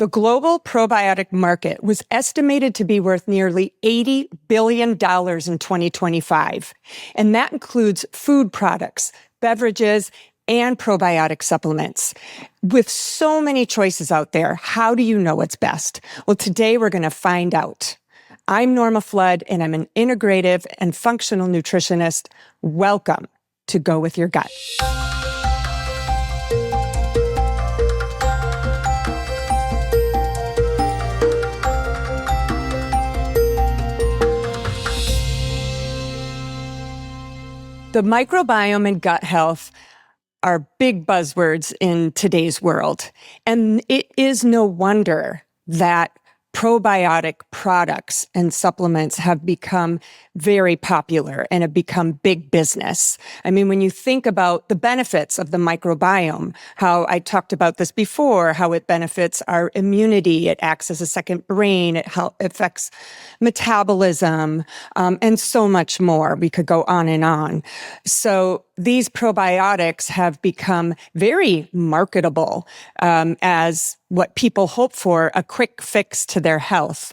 The global probiotic market was estimated to be worth nearly $80 billion in 2025. And that includes food products, beverages, and probiotic supplements. With so many choices out there, how do you know what's best? Well, today we're going to find out. I'm Norma Flood, and I'm an integrative and functional nutritionist. Welcome to Go With Your Gut. The microbiome and gut health are big buzzwords in today's world. And it is no wonder that probiotic products and supplements have become very popular and have become big business. I mean, when you think about the benefits of the microbiome, how I talked about this before, how it benefits our immunity, it acts as a second brain, it affects metabolism, and so much more. We could go on and on. So these probiotics have become very marketable as what people hope for, a quick fix to their health.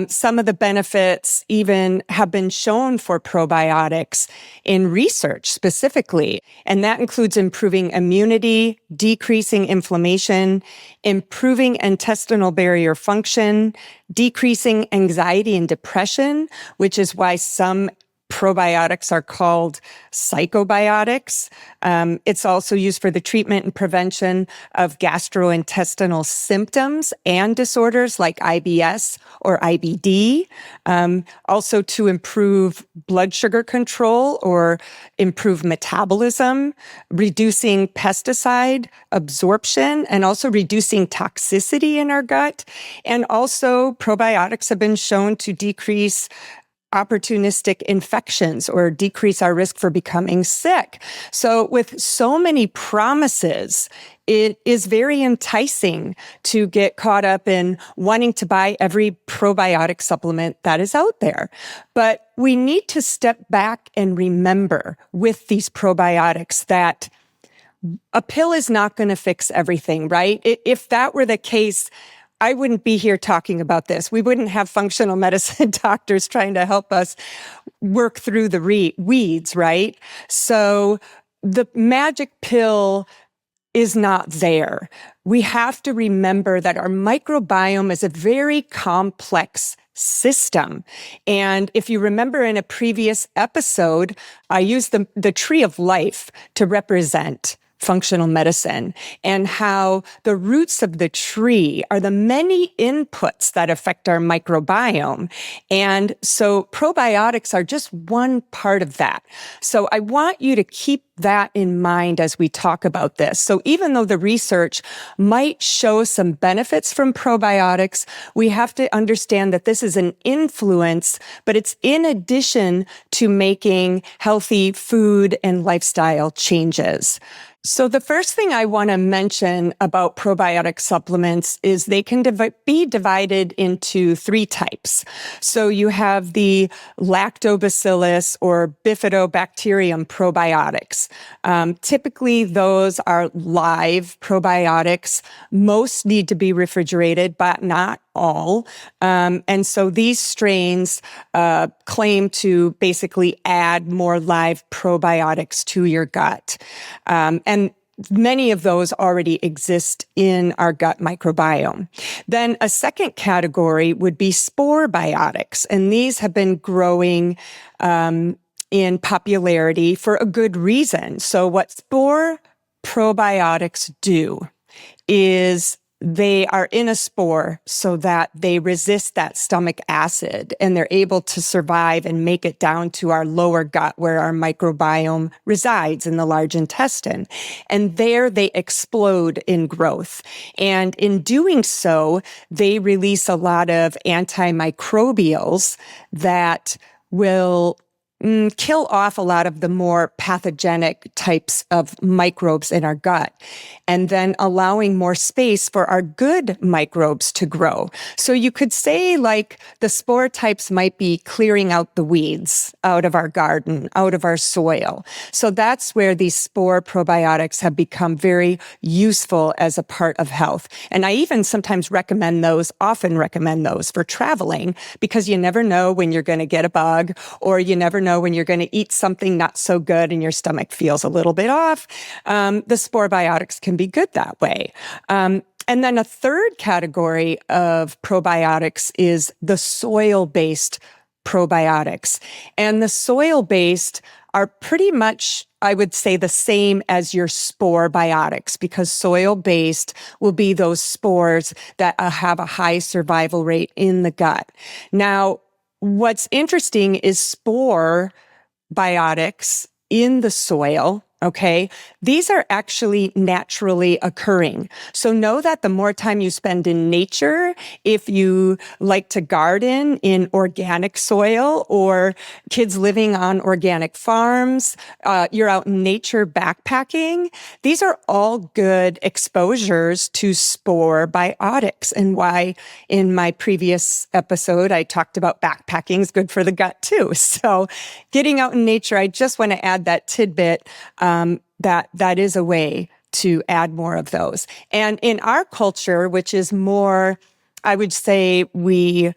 Some of the benefits even have been shown for probiotics in research specifically, and that includes improving immunity, decreasing inflammation, improving intestinal barrier function, decreasing anxiety and depression, which is why some probiotics are called psychobiotics. It's also used for the treatment and prevention of gastrointestinal symptoms and disorders like IBS or IBD. Also to improve blood sugar control or improve metabolism, reducing pesticide absorption, and also reducing toxicity in our gut. And also probiotics have been shown to decrease opportunistic infections or decrease our risk for becoming sick. So with so many promises, it is very enticing to get caught up in wanting to buy every probiotic supplement that is out there. But we need to step back and remember with these probiotics that a pill is not going to fix everything, right? If that were the case, I wouldn't be here talking about this. We wouldn't have functional medicine doctors trying to help us work through the weeds, right? So the magic pill is not there. We have to remember that our microbiome is a very complex system. And if you remember in a previous episode, I used the tree of life to represent functional medicine and how the roots of the tree are the many inputs that affect our microbiome. And so probiotics are just one part of that. So I want you to keep that in mind as we talk about this. So even though the research might show some benefits from probiotics, we have to understand that this is an influence, but it's in addition to making healthy food and lifestyle changes. So the first thing I want to mention about probiotic supplements is they can be divided into three types. So you have the lactobacillus or bifidobacterium probiotics. Typically, those are live probiotics. Most need to be refrigerated, but not all. And so these strains claim to basically add more live probiotics to your gut. And many of those already exist in our gut microbiome. Then a second category would be spore-biotics, and these have been growing in popularity for a good reason. So what spore probiotics do is they are in a spore so that they resist that stomach acid and they're able to survive and make it down to our lower gut where our microbiome resides in the large intestine. And there they explode in growth. And in doing so, they release a lot of antimicrobials that will kill off a lot of the more pathogenic types of microbes in our gut, and then allowing more space for our good microbes to grow. So you could say like the spore types might be clearing out the weeds out of our garden, out of our soil. So that's where these spore probiotics have become very useful as a part of health. And I even sometimes often recommend those for traveling, because you never know when you're going to get a bug, or you never know when you're going to eat something not so good and your stomach feels a little bit off. The spore biotics can be good that way. And then a third category of probiotics is the soil-based probiotics. And the soil-based are pretty much, I would say, the same as your spore biotics, because soil-based will be those spores that have a high survival rate in the gut. Now, what's interesting is spore biotics in the soil. Okay, these are actually naturally occurring. So know that the more time you spend in nature, if you like to garden in organic soil, or kids living on organic farms, you're out in nature backpacking, these are all good exposures to spore biotics. And why in my previous episode, I talked about backpacking is good for the gut too. So getting out in nature, I just want to add that tidbit. That is a way to add more of those. And in our culture, which is more, I would say, we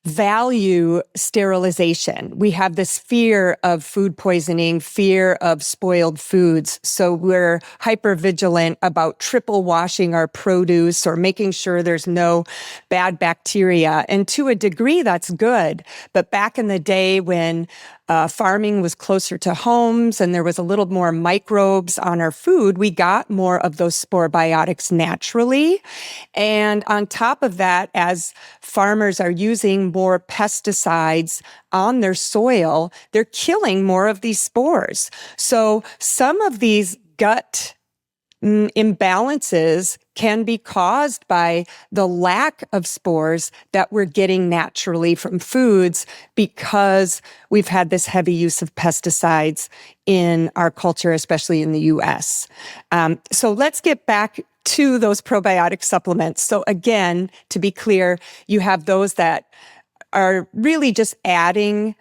value sterilization. We have this fear of food poisoning, fear of spoiled foods. So we're hyper vigilant about triple washing our produce or making sure there's no bad bacteria. And to a degree, that's good. But back in the day when farming was closer to homes and there was a little more microbes on our food, we got more of those spore biotics naturally. And on top of that, as farmers are using more pesticides on their soil, they're killing more of these spores. So some of these gut imbalances can be caused by the lack of spores that we're getting naturally from foods, because we've had this heavy use of pesticides in our culture, especially in the US. So let's get back to those probiotic supplements. So again, to be clear, you have those that are really just adding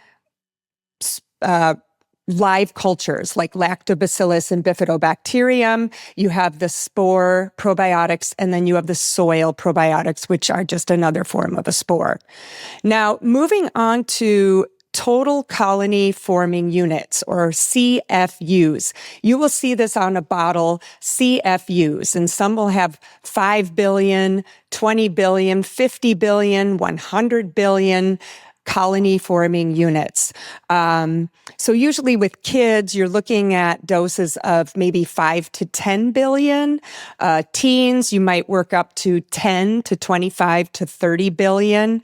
live cultures like lactobacillus and bifidobacterium. You have the spore probiotics, and then you have the soil probiotics, which are just another form of a spore. Now, moving on to total colony forming units, or CFUs. You will see this on a bottle, CFUs, and some will have 5 billion, 20 billion, 50 billion, 100 billion colony forming units. So usually with kids, you're looking at doses of maybe 5 to 10 billion. Teens, you might work up to 10 to 25 to 30 billion.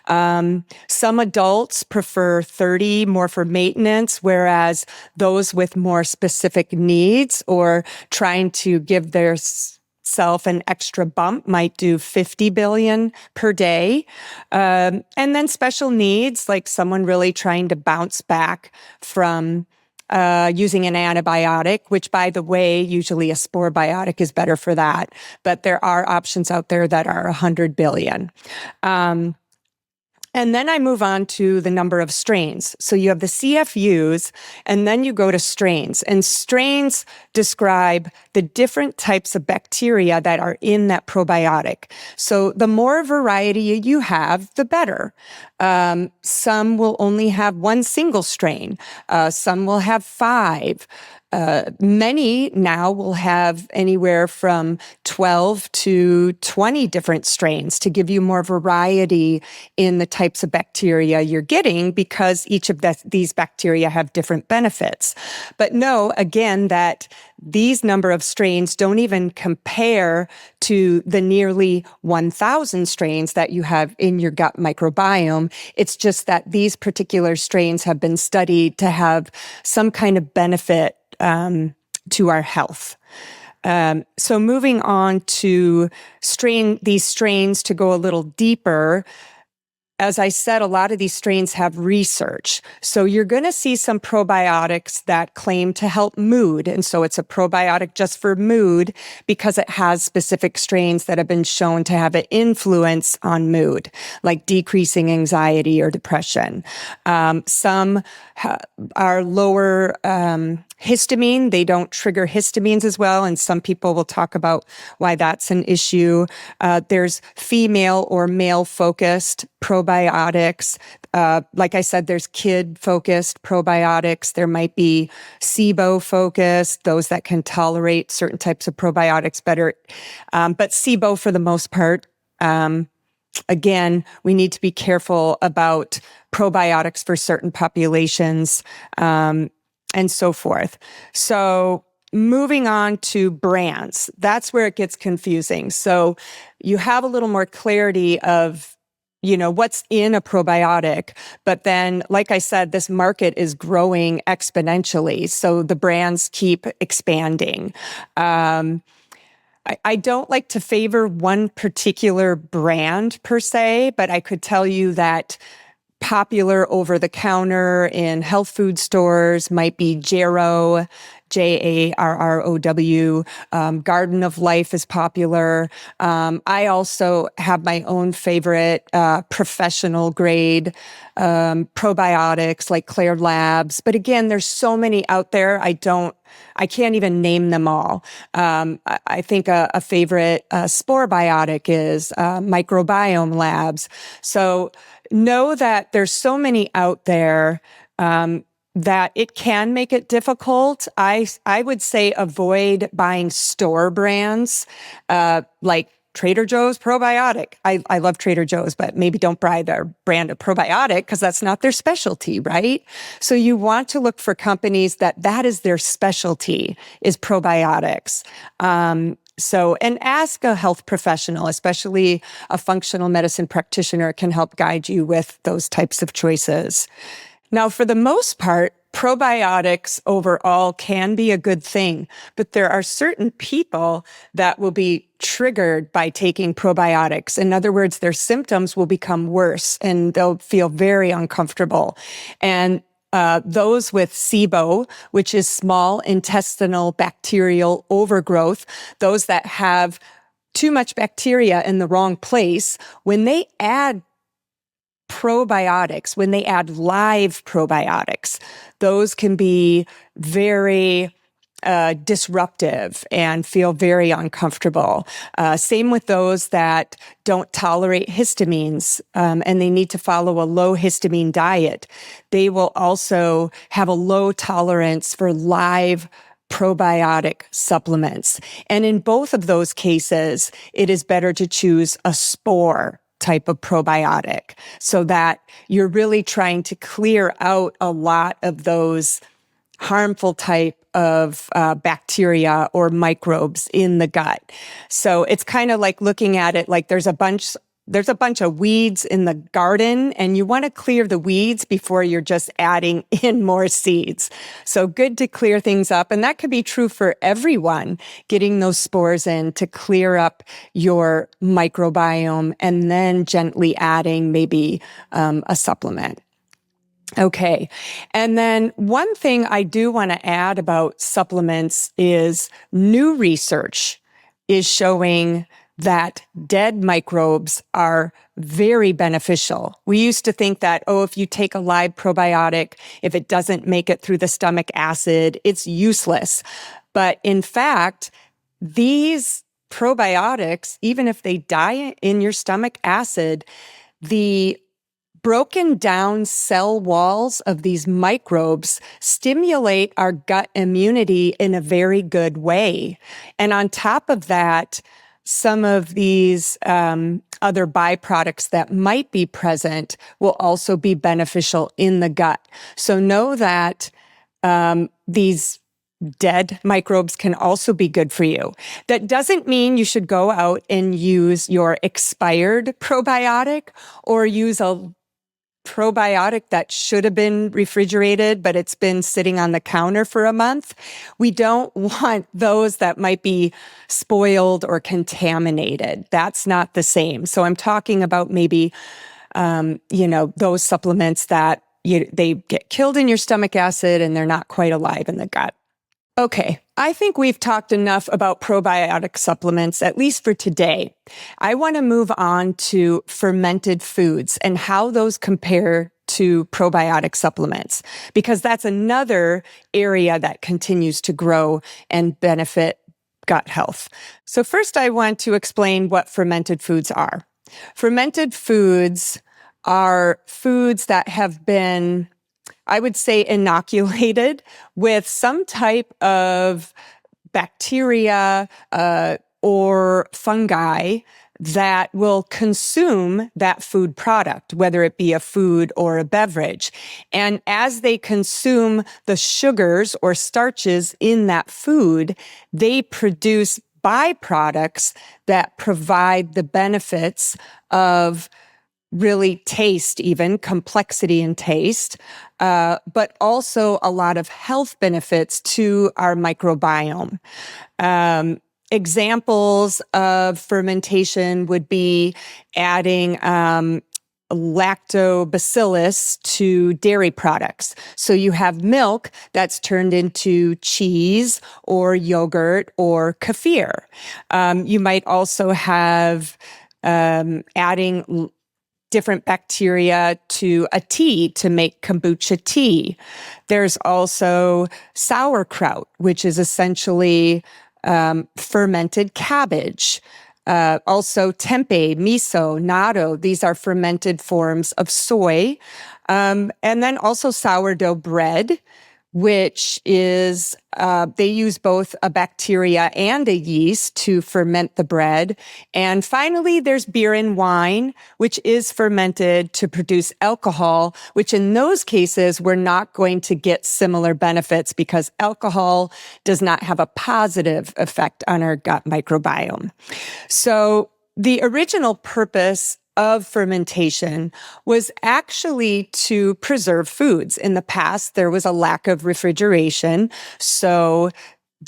Some adults prefer 30, more for maintenance, whereas those with more specific needs or trying to give their self an extra bump might do 50 billion per day. And then special needs, like someone really trying to bounce back from using an antibiotic, which, by the way, usually a spore biotic is better for that. But there are options out there that are 100 billion. And then I move on to the number of strains. So you have the CFUs, and then you go to strains. And strains describe the different types of bacteria that are in that probiotic. So the more variety you have, the better. Some will only have one single strain. Some will have 5. Many now will have anywhere from 12 to 20 different strains to give you more variety in the types of bacteria you're getting, because each of these bacteria have different benefits. But know, again, that these number of strains don't even compare to the nearly 1,000 strains that you have in your gut microbiome. It's just that these particular strains have been studied to have some kind of benefit to our health. So moving on to these strains to go a little deeper, as I said, a lot of these strains have research. So you're going to see some probiotics that claim to help mood. And so it's a probiotic just for mood because it has specific strains that have been shown to have an influence on mood, like decreasing anxiety or depression. Some are lower histamine. They don't trigger histamines as well. And some people will talk about why that's an issue. There's female or male focused probiotics. Like I said, there's kid focused probiotics. There might be SIBO focused, those that can tolerate certain types of probiotics better. But SIBO for the most part, again, we need to be careful about probiotics for certain populations, and so forth. So moving on to brands, that's where it gets confusing. So you have a little more clarity of, what's in a probiotic. But then, like I said, this market is growing exponentially. So the brands keep expanding. I don't like to favor one particular brand per se, but I could tell you that popular over-the-counter in health food stores might be Jarrow, Jarrow. Garden of Life is popular. I also have my own favorite professional grade probiotics like Claire Labs. But again, there's so many out there. I can't even name them all. I think a favorite spore-biotic is Microbiome Labs. So know that there's so many out there that it can make it difficult. I would say avoid buying store brands like Trader Joe's probiotic. I love Trader Joe's, but maybe don't buy their brand of probiotic because that's not their specialty, right? So you want to look for companies that is their specialty, is probiotics. And ask a health professional, especially a functional medicine practitioner, can help guide you with those types of choices. Now, for the most part, probiotics overall can be a good thing, but there are certain people that will be triggered by taking probiotics. In other words, their symptoms will become worse and they'll feel very uncomfortable. And those with SIBO, which is small intestinal bacterial overgrowth, those that have too much bacteria in the wrong place, when they add probiotics, when they add live probiotics, those can be very disruptive and feel very uncomfortable. Same with those that don't tolerate histamines, and they need to follow a low histamine diet. They will also have a low tolerance for live probiotic supplements. And in both of those cases, it is better to choose a spore type of probiotic so that you're really trying to clear out a lot of those harmful type of bacteria or microbes in the gut. So it's kind of like looking at it like there's a bunch of weeds in the garden and you want to clear the weeds before you're just adding in more seeds. So good to clear things up. And that could be true for everyone, getting those spores in to clear up your microbiome and then gently adding maybe a supplement. Okay. And then one thing I do want to add about supplements is new research is showing that dead microbes are very beneficial. We used to think that, if you take a live probiotic, if it doesn't make it through the stomach acid, it's useless. But in fact, these probiotics, even if they die in your stomach acid, the broken down cell walls of these microbes stimulate our gut immunity in a very good way. And on top of that, some of these other byproducts that might be present will also be beneficial in the gut. So know that these dead microbes can also be good for you. That doesn't mean you should go out and use your expired probiotic or use a probiotic that should have been refrigerated, but it's been sitting on the counter for a month. We don't want those that might be spoiled or contaminated. That's not the same. So I'm talking about maybe those supplements that they get killed in your stomach acid and they're not quite alive in the gut. Okay, I think we've talked enough about probiotic supplements, at least for today. I want to move on to fermented foods and how those compare to probiotic supplements, because that's another area that continues to grow and benefit gut health. So first, I want to explain what fermented foods are. Fermented foods are foods that have been, I would say, inoculated with some type of bacteria or fungi that will consume that food product, whether it be a food or a beverage. And as they consume the sugars or starches in that food, they produce byproducts that provide the benefits of really taste, even complexity in taste, but also a lot of health benefits to our microbiome. Examples of fermentation would be adding lactobacillus to dairy products. So you have milk that's turned into cheese or yogurt or kefir. You might also have adding different bacteria to a tea to make kombucha tea. There's also sauerkraut, which is essentially fermented cabbage. Also tempeh, miso, natto. These are fermented forms of soy. And then also sourdough bread, which is, they use both a bacteria and a yeast to ferment the bread. And finally, there's beer and wine, which is fermented to produce alcohol, which in those cases, we're not going to get similar benefits because alcohol does not have a positive effect on our gut microbiome. So the original purpose of fermentation was actually to preserve foods. In the past, there was a lack of refrigeration, so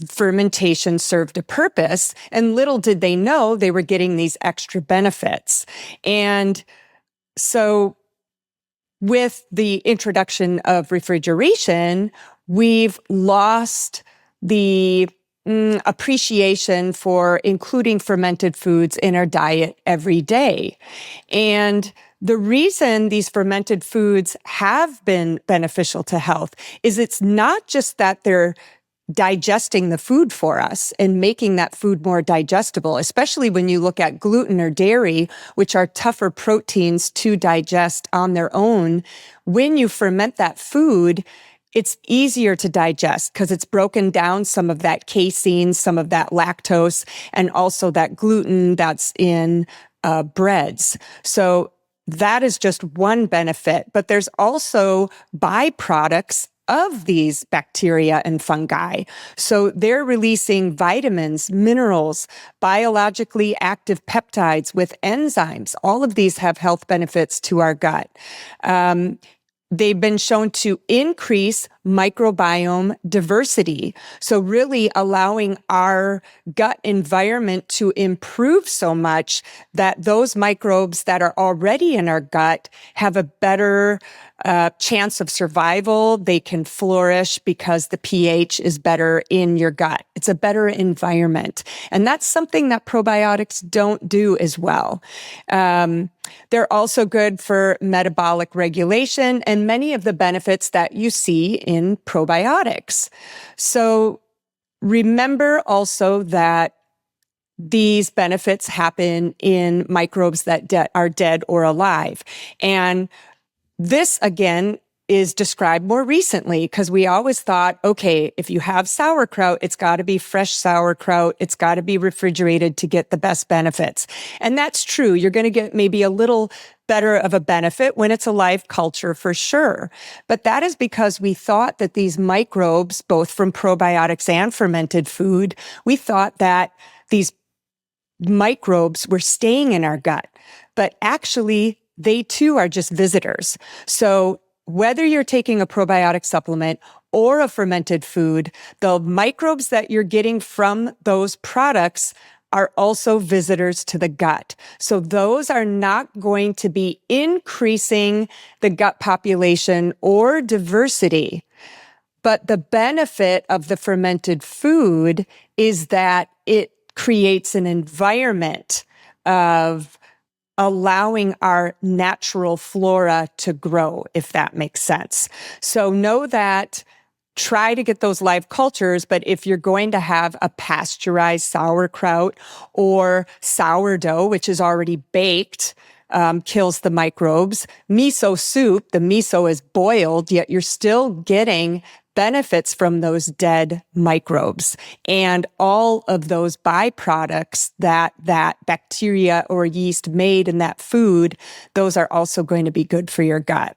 fermentation served a purpose, and little did they know they were getting these extra benefits. And so with the introduction of refrigeration, we've lost the appreciation for including fermented foods in our diet every day. And the reason these fermented foods have been beneficial to health is it's not just that they're digesting the food for us and making that food more digestible, especially when you look at gluten or dairy, which are tougher proteins to digest on their own. When you ferment that food, it's easier to digest because it's broken down some of that casein, some of that lactose, and also that gluten that's in breads. So that is just one benefit, but there's also byproducts of these bacteria and fungi. So they're releasing vitamins, minerals, biologically active peptides with enzymes. All of these have health benefits to our gut. They've been shown to increase microbiome diversity. So really allowing our gut environment to improve so much that those microbes that are already in our gut have a better chance of survival. They can flourish because the pH is better in your gut. It's a better environment. And that's something that probiotics don't do as well. They're also good for metabolic regulation and many of the benefits that you see in probiotics. So remember also that these benefits happen in microbes that are dead or alive. And this, again, is described more recently because we always thought, okay, if you have sauerkraut, it's got to be fresh sauerkraut. It's got to be refrigerated to get the best benefits. And that's true. You're going to get maybe a little better of a benefit when it's a live culture for sure. But that is because we thought that these microbes, both from probiotics and fermented food, we thought that these microbes were staying in our gut. But actually, they too are just visitors. So whether you're taking a probiotic supplement or a fermented food, the microbes that you're getting from those products are also visitors to the gut. So those are not going to be increasing the gut population or diversity. But the benefit of the fermented food is that it creates an environment of allowing our natural flora to grow, if that makes sense. So know that, try to get those live cultures, but if you're going to have a pasteurized sauerkraut or sourdough, which is already baked, kills the microbes. Miso soup, the miso is boiled, yet you're still getting benefits from those dead microbes and all of those byproducts that bacteria or yeast made in that food. Those are also going to be good for your gut.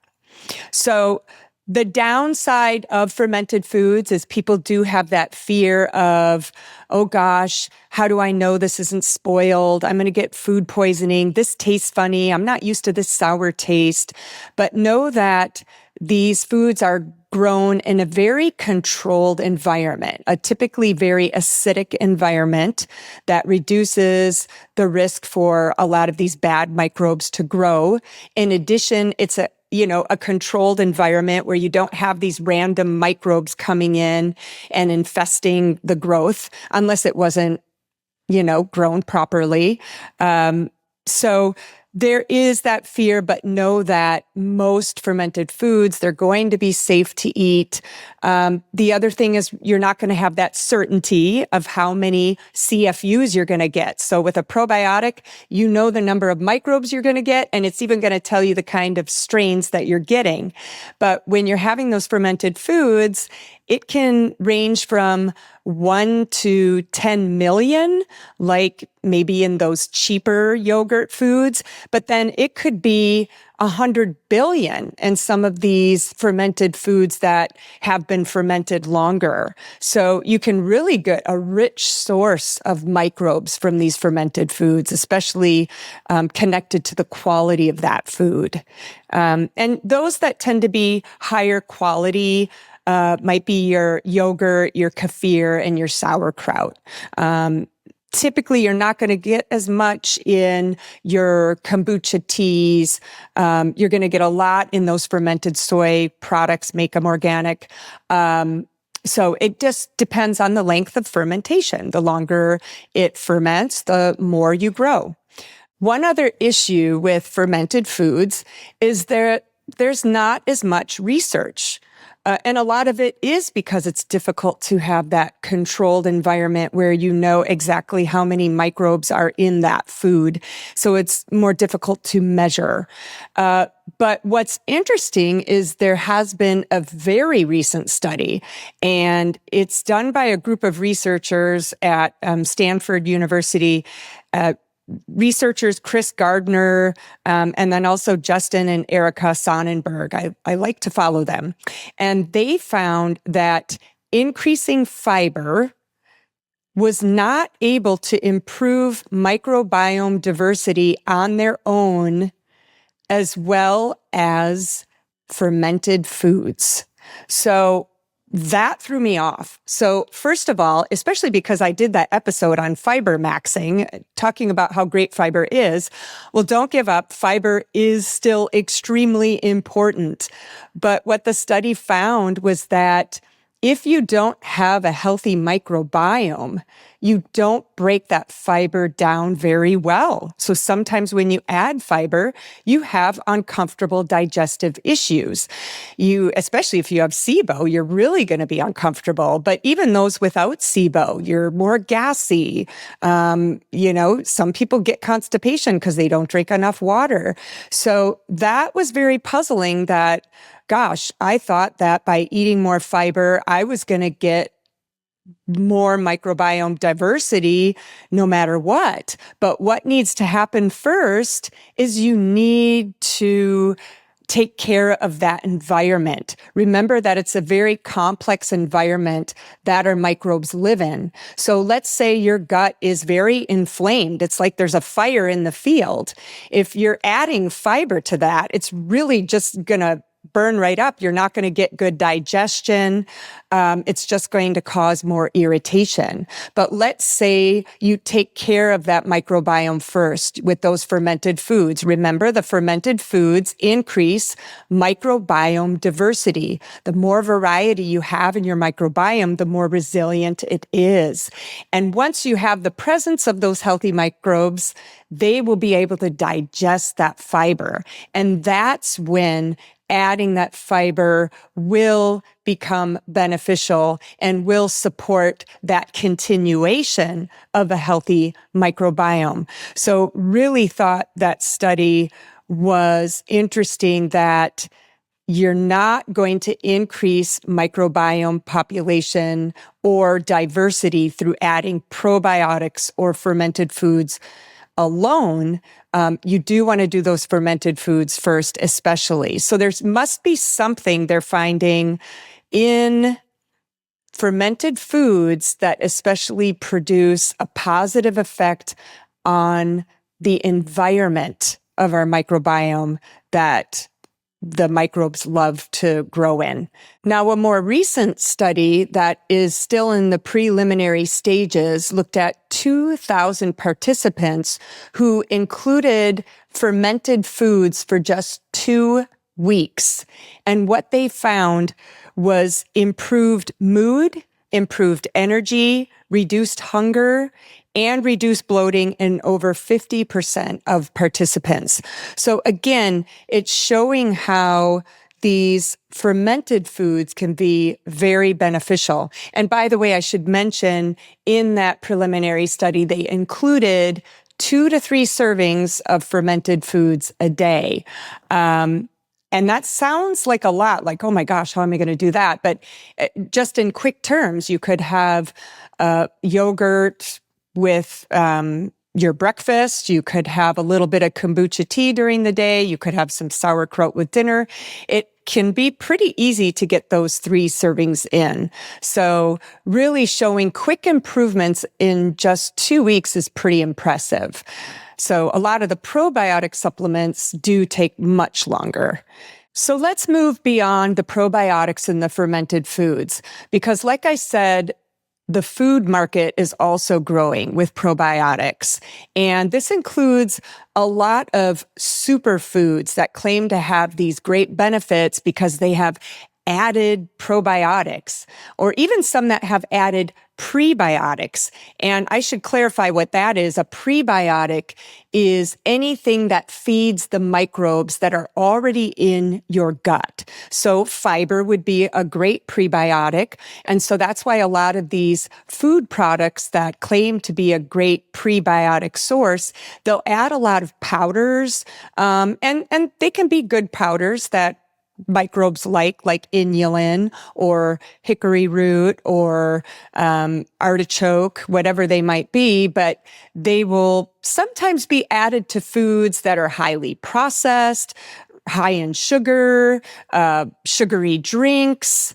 So the downside of fermented foods is people do have that fear of, oh gosh, how do I know this isn't spoiled? I'm going to get food poisoning. This tastes funny. I'm not used to this sour taste. But know that these foods are grown in a very controlled environment, a typically very acidic environment that reduces the risk for a lot of these bad microbes to grow. In addition, it's a controlled environment where you don't have these random microbes coming in and infesting the growth unless it wasn't, grown properly. So there is that fear, but know that most fermented foods, they're going to be safe to eat. The other thing is you're not going to have that certainty of how many CFUs you're going to get. So with a probiotic, you know the number of microbes you're going to get, and it's even going to tell you the kind of strains that you're getting. But when you're having those fermented foods, it can range from 1 to 10 million, like maybe in those cheaper yogurt foods, but then it could be 100 billion in some of these fermented foods that have been fermented longer. So you can really get a rich source of microbes from these fermented foods, especially connected to the quality of that food. And those that tend to be higher quality might be your yogurt, your kefir, and your sauerkraut. Typically, you're not going to get as much in your kombucha teas. You're going to get a lot in those fermented soy products, make them organic. So it just depends on the length of fermentation. The longer it ferments, the more you grow. One other issue with fermented foods is there's not as much research. And a lot of it is because it's difficult to have that controlled environment where you know exactly how many microbes are in that food. So it's more difficult to measure. But what's interesting is there has been a very recent study, and it's done by a group of researchers at Stanford University. Researchers Chris Gardner, and then also Justin and Erica Sonnenberg. I like to follow them. And they found that increasing fiber was not able to improve microbiome diversity on their own as well as fermented foods. So that threw me off. So first of all, especially because I did that episode on fiber maxing, talking about how great fiber is, well, don't give up. Fiber is still extremely important. But what the study found was that if you don't have a healthy microbiome, you don't break that fiber down very well. So sometimes when you add fiber, you have uncomfortable digestive issues. Especially if you have SIBO, you're really going to be uncomfortable. But even those without SIBO, you're more gassy. Some people get constipation because they don't drink enough water. So that was very puzzling that, gosh, I thought that by eating more fiber, I was going to get more microbiome diversity no matter what. But what needs to happen first is you need to take care of that environment. Remember that it's a very complex environment that our microbes live in. So let's say your gut is very inflamed. It's like there's a fire in the field. If you're adding fiber to that, it's really just going to burn right up. You're not going to get good digestion. It's just going to cause more irritation. But let's say you take care of that microbiome first with those fermented foods. Remember, the fermented foods increase microbiome diversity. The more variety you have in your microbiome, the more resilient it is. And once you have the presence of those healthy microbes, they will be able to digest that fiber. And that's when adding that fiber will become beneficial and will support that continuation of a healthy microbiome. So really thought that study was interesting, that you're not going to increase microbiome population or diversity through adding probiotics or fermented foods alone. You do want to do those fermented foods first, especially. So there must be something they're finding in fermented foods that especially produce a positive effect on the environment of our microbiome that the microbes love to grow in. Now, a more recent study that is still in the preliminary stages looked at 2,000 participants who included fermented foods for just 2 weeks. And what they found was improved mood, improved energy, reduced hunger, and reduced bloating in over 50% of participants. So again, it's showing how these fermented foods can be very beneficial. And by the way, I should mention, in that preliminary study, they included 2 to 3 servings of fermented foods a day. And that sounds like a lot, like, oh my gosh, how am I going to do that? But just in quick terms, you could have yogurt with your breakfast. You could have a little bit of kombucha tea during the day. You could have some sauerkraut with dinner. It can be pretty easy to get those 3 servings in. So really showing quick improvements in just 2 weeks is pretty impressive. So a lot of the probiotic supplements do take much longer. So let's move beyond the probiotics and the fermented foods, because like I said, the food market is also growing with probiotics. And this includes a lot of superfoods that claim to have these great benefits because they have added probiotics, or even some that have added prebiotics. And I should clarify what that is. A prebiotic is anything that feeds the microbes that are already in your gut. So fiber would be a great prebiotic. And so that's why a lot of these food products that claim to be a great prebiotic source, they'll add a lot of powders, and they can be good powders that microbes like inulin or hickory root or artichoke, whatever they might be, but they will sometimes be added to foods that are highly processed, high in sugar, sugary drinks,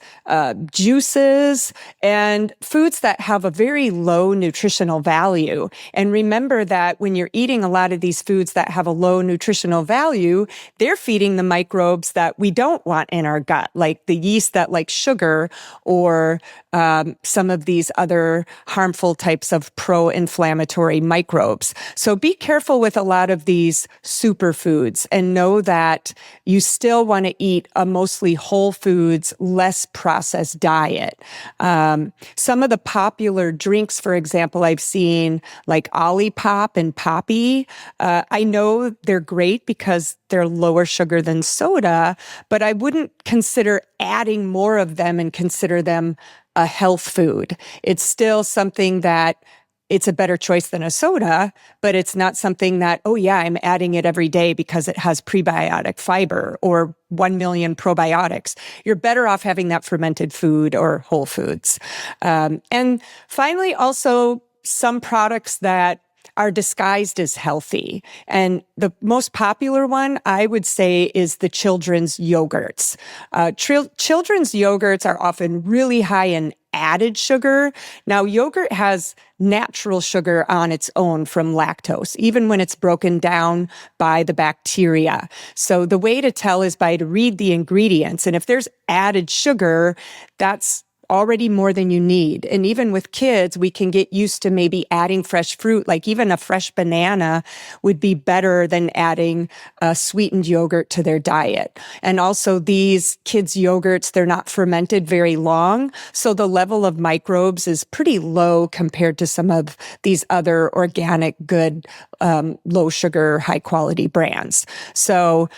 juices, and foods that have a very low nutritional value. And remember that when you're eating a lot of these foods that have a low nutritional value, they're feeding the microbes that we don't want in our gut, like the yeast that like sugar, or some of these other harmful types of pro-inflammatory microbes. So be careful with a lot of these superfoods, and know that you still want to eat a mostly whole foods, less processed diet. Some of the popular drinks, for example, I've seen like Olipop and Poppy. I know they're great because they're lower sugar than soda, but I wouldn't consider adding more of them and consider them a health food. It's still something that it's a better choice than a soda, but it's not something that, oh yeah, I'm adding it every day because it has prebiotic fiber or 1 million probiotics. You're better off having that fermented food or whole foods. And finally, also some products that are disguised as healthy. And the most popular one, I would say, is the children's yogurts. Children's yogurts are often really high in added sugar. Now, yogurt has natural sugar on its own from lactose, even when it's broken down by the bacteria. So the way to tell is to read the ingredients. And if there's added sugar, that's already more than you need. And even with kids, we can get used to maybe adding fresh fruit, like even a fresh banana would be better than adding a sweetened yogurt to their diet. And also these kids' yogurts, they're not fermented very long. So the level of microbes is pretty low compared to some of these other organic, good, low sugar, high quality brands. So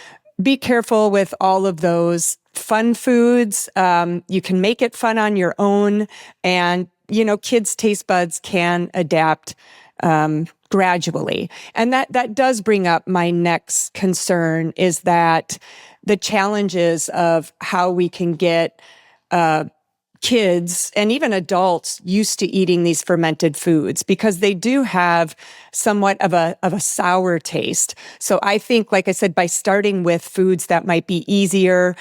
be careful with all of those fun foods. You can make it fun on your own. And, kids' taste buds can adapt gradually. And that does bring up my next concern, is that the challenges of how we can get kids and even adults used to eating these fermented foods, because they do have somewhat of a sour taste. So I think, like I said, by starting with foods that might be easier,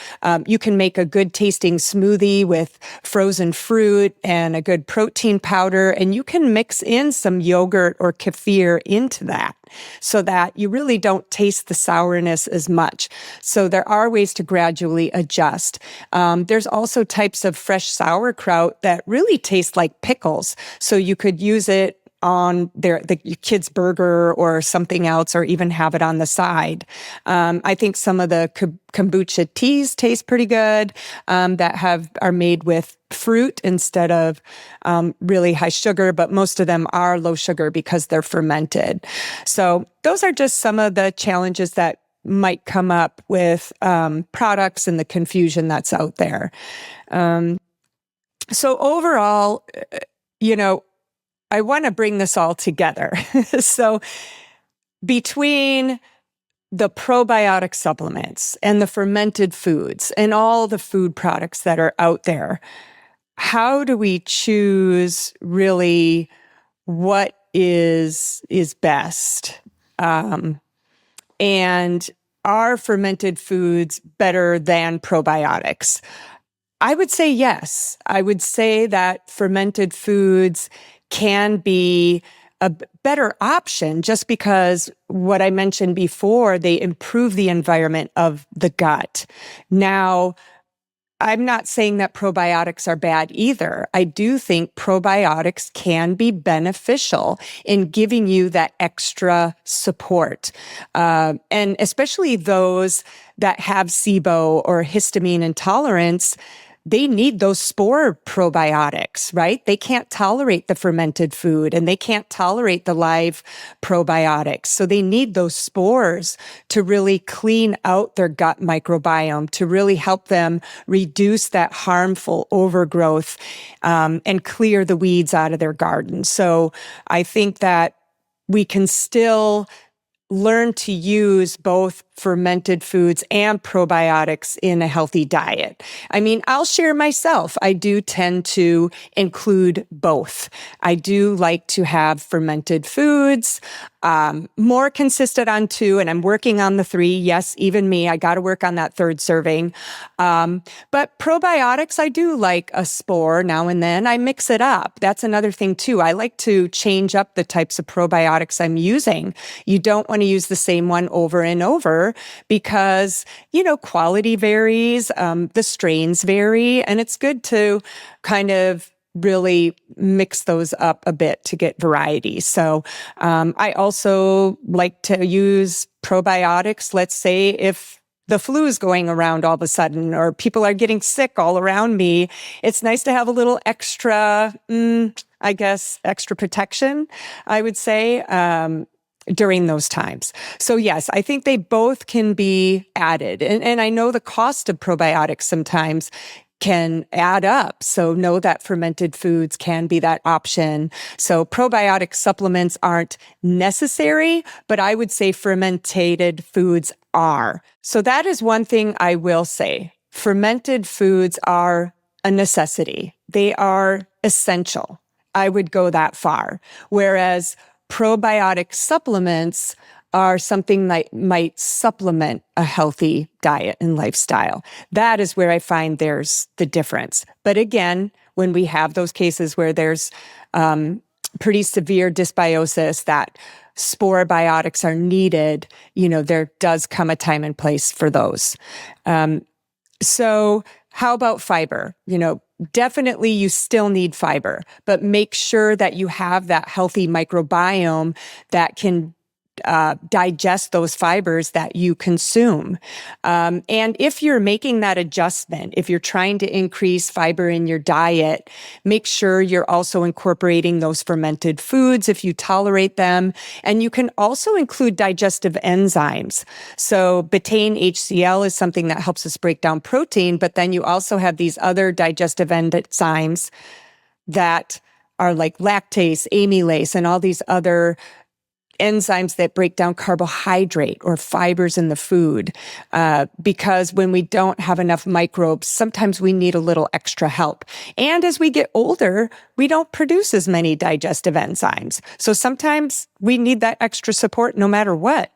you can make a good tasting smoothie with frozen fruit and a good protein powder, and you can mix in some yogurt or kefir into that, so that you really don't taste the sourness as much. So there are ways to gradually adjust. There's also types of fresh sauerkraut that really taste like pickles. So you could use it on your kid's burger or something else, or even have it on the side. I think some of the kombucha teas taste pretty good, that are made with fruit instead of really high sugar, but most of them are low sugar because they're fermented. So those are just some of the challenges that might come up with products and the confusion that's out there. So overall, I want to bring this all together. So between the probiotic supplements and the fermented foods and all the food products that are out there, how do we choose really what is best? And are fermented foods better than probiotics? I would say yes. I would say that fermented foods can be a better option, just because what I mentioned before, they improve the environment of the gut. Now, I'm not saying that probiotics are bad either. I do think probiotics can be beneficial in giving you that extra support. And especially those that have SIBO or histamine intolerance, they need those spore probiotics, right? They can't tolerate the fermented food, and they can't tolerate the live probiotics. So they need those spores to really clean out their gut microbiome, to really help them reduce that harmful overgrowth, and clear the weeds out of their garden. So I think that we can still learn to use both fermented foods and probiotics in a healthy diet. I mean, I'll share myself. I do tend to include both. I do like to have fermented foods, more consistent on 2, and I'm working on the 3. Yes, even me, I got to work on that 3rd serving. But probiotics, I do like a spore now and then. I mix it up. That's another thing too. I like to change up the types of probiotics I'm using. You don't want to use the same one over and over, because, quality varies, the strains vary, and it's good to kind of really mix those up a bit to get variety. So I also like to use probiotics, let's say if the flu is going around all of a sudden, or people are getting sick all around me. It's nice to have a little extra, extra protection, I would say, during those times. So yes, I think they both can be added. And I know the cost of probiotics sometimes can add up. So know that fermented foods can be that option. So probiotic supplements aren't necessary, but I would say fermented foods are. So that is one thing I will say. Fermented foods are a necessity. They are essential. I would go that far. Whereas probiotic supplements are something that might supplement a healthy diet and lifestyle. That is where I find there's the difference. But again, when we have those cases where there's pretty severe dysbiosis that spore-biotics are needed, there does come a time and place for those. So how about fiber? Definitely you still need fiber, but make sure that you have that healthy microbiome that can digest those fibers that you consume. And if you're making that adjustment, if you're trying to increase fiber in your diet, make sure you're also incorporating those fermented foods if you tolerate them. And you can also include digestive enzymes. So betaine HCl is something that helps us break down protein, but then you also have these other digestive enzymes that are like lactase, amylase, and all these other enzymes that break down carbohydrate or fibers in the food. Because when we don't have enough microbes, sometimes we need a little extra help. And as we get older, we don't produce as many digestive enzymes. So sometimes we need that extra support no matter what.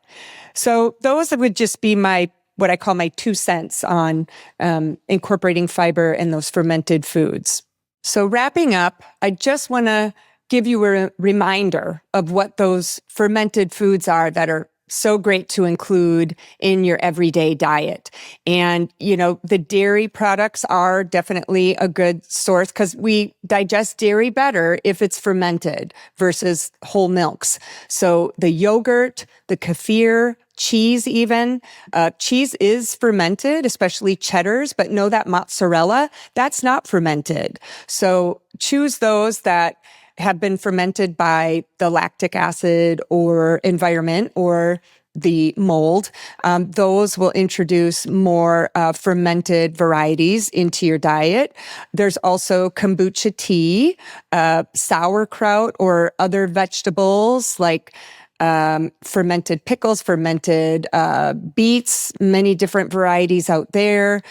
So those would just be what I call my 2 cents on incorporating fiber in those fermented foods. So wrapping up, I just want to give you a reminder of what those fermented foods are that are so great to include in your everyday diet. And, the dairy products are definitely a good source because we digest dairy better if it's fermented versus whole milks. So the yogurt, the kefir, cheese even. Cheese is fermented, especially cheddars, but know that mozzarella, that's not fermented. So choose those that have been fermented by the lactic acid or environment or the mold. Those will introduce more fermented varieties into your diet. There's also kombucha tea, sauerkraut, or other vegetables like fermented pickles, fermented beets, many different varieties out there.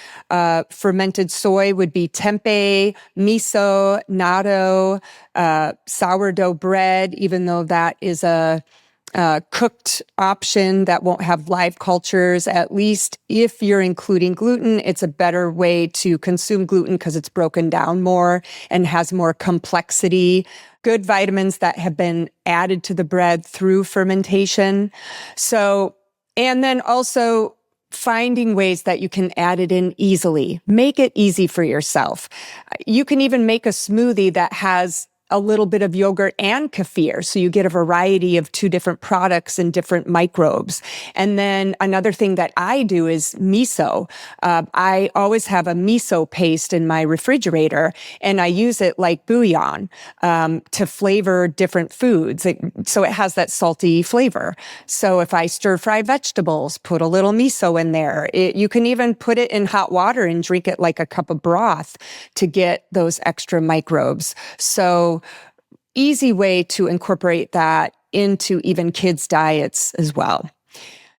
Fermented soy would be tempeh, miso, natto, sourdough bread, even though that is a cooked option that won't have live cultures. At least if you're including gluten, it's a better way to consume gluten because it's broken down more and has more complexity. Good vitamins that have been added to the bread through fermentation. So, and then also finding ways that you can add it in easily. Make it easy for yourself. You can even make a smoothie that has a little bit of yogurt and kefir. So you get a variety of 2 different products and different microbes. And then another thing that I do is miso. I always have a miso paste in my refrigerator, and I use it like bouillon to flavor different foods. So it has that salty flavor. So if I stir fry vegetables, put a little miso in there. You can even put it in hot water and drink it like a cup of broth to get those extra microbes. So easy way to incorporate that into even kids' diets as well.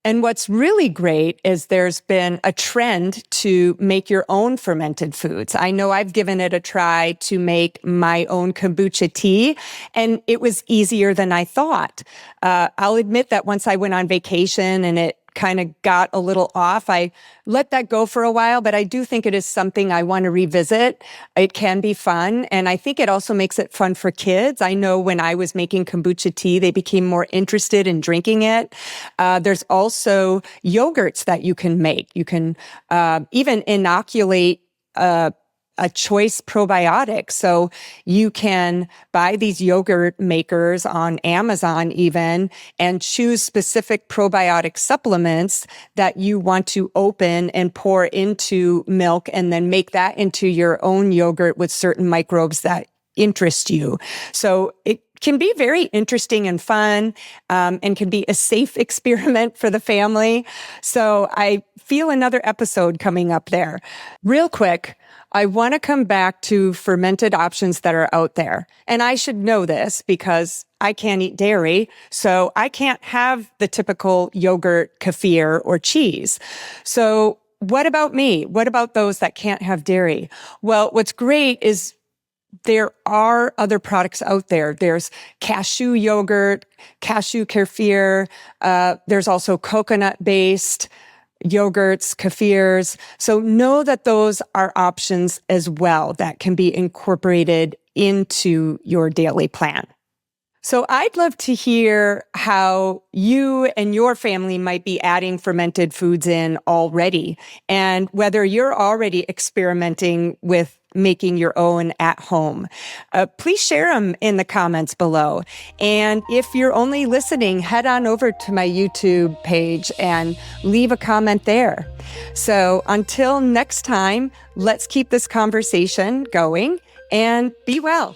And what's really great is there's been a trend to make your own fermented foods. I know I've given it a try to make my own kombucha tea, and it was easier than I thought. I'll admit that once I went on vacation and it kind of got a little off, I let that go for a while, but I do think it is something I want to revisit. It can be fun, and I think it also makes it fun for kids. I know when I was making kombucha tea, they became more interested in drinking it. There's also yogurts that you can make. You can even inoculate a choice probiotic. So you can buy these yogurt makers on Amazon even and choose specific probiotic supplements that you want to open and pour into milk and then make that into your own yogurt with certain microbes that interest you. So it can be very interesting and fun, and can be a safe experiment for the family. So I feel another episode coming up there. Real quick, I want to come back to fermented options that are out there. And I should know this because I can't eat dairy, so I can't have the typical yogurt, kefir, or cheese. So what about me? What about those that can't have dairy? Well, what's great is there are other products out there. There's cashew yogurt, cashew kefir. There's also coconut-based yogurts, kefirs. So know that those are options as well that can be incorporated into your daily plan. So I'd love to hear how you and your family might be adding fermented foods in already, and whether you're already experimenting with making your own at home. Please share them in the comments below. And if you're only listening, head on over to my YouTube page and leave a comment there. So until next time, let's keep this conversation going and be well.